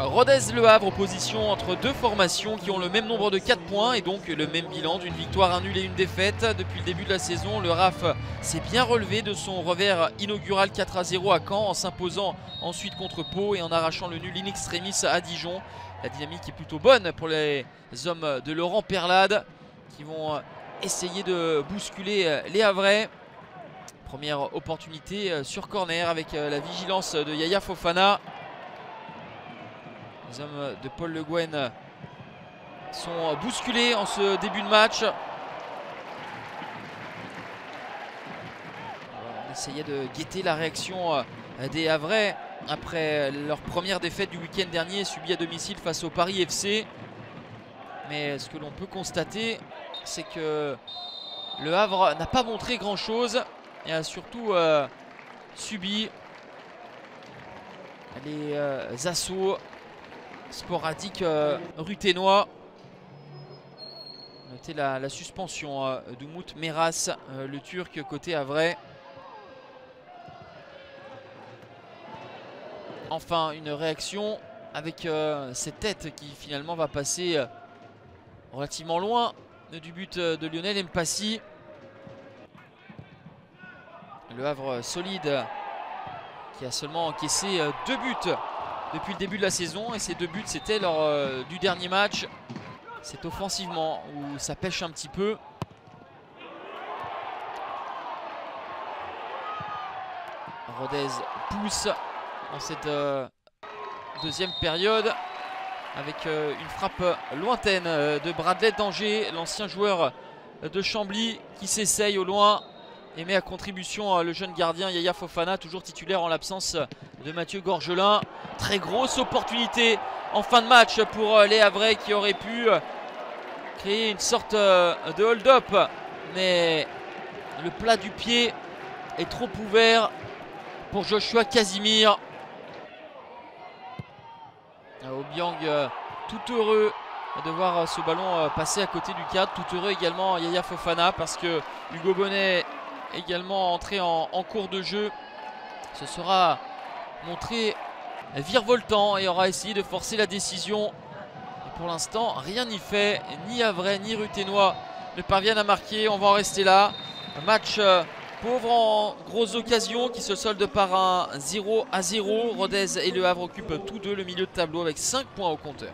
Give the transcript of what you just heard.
Rodez-Le Havre, opposition entre deux formations qui ont le même nombre de 4 points et donc le même bilan d'une victoire, un nul et une défaite. Depuis le début de la saison, le RAF s'est bien relevé de son revers inaugural 4-0 à Caen en s'imposant ensuite contre Pau et en arrachant le nul in extremis à Dijon. La dynamique est plutôt bonne pour les hommes de Laurent Perlade qui vont essayer de bousculer les Havrais. Première opportunité sur corner avec la vigilance de Yaya Fofana. Les hommes de Paul Le Guen sont bousculés en ce début de match. On essayait de guetter la réaction des Havrais après leur première défaite du week-end dernier subie à domicile face au Paris FC. Mais ce que l'on peut constater, c'est que le Havre n'a pas montré grand-chose et a surtout subi les assauts sporadique ruthénois. Notez la suspension d'Umut Meras, le Turc côté Havrais. Enfin une réaction avec cette tête qui finalement va passer relativement loin du but de Lionel Mpassi. Le Havre solide qui a seulement encaissé 2 buts depuis le début de la saison, et ces 2 buts c'était lors du dernier match. C'est offensivement où ça pêche un petit peu. Rodez pousse dans cette deuxième période avec une frappe lointaine de Bradley d'Angers, l'ancien joueur de Chambly qui s'essaye au loin et met à contribution le jeune gardien Yaya Fofana, toujours titulaire en l'absence de Mathieu Gorgelin. Très grosse opportunité en fin de match pour les Havrais qui auraient pu créer une sorte de hold-up. Mais le plat du pied est trop ouvert pour Joshua Casimir. Obiang tout heureux de voir ce ballon passer à côté du cadre. Tout heureux également Yaya Fofana parce que Hugo Bonnet également entré en cours de jeu se sera montré virevoltant et aura essayé de forcer la décision. Et pour l'instant rien n'y fait, ni Havrais ni Ruthénois ne parviennent à marquer. On va en rester là. Un match pauvre en grosses occasions qui se solde par un 0-0. Rodez et Le Havre occupent tous deux le milieu de tableau avec 5 points au compteur.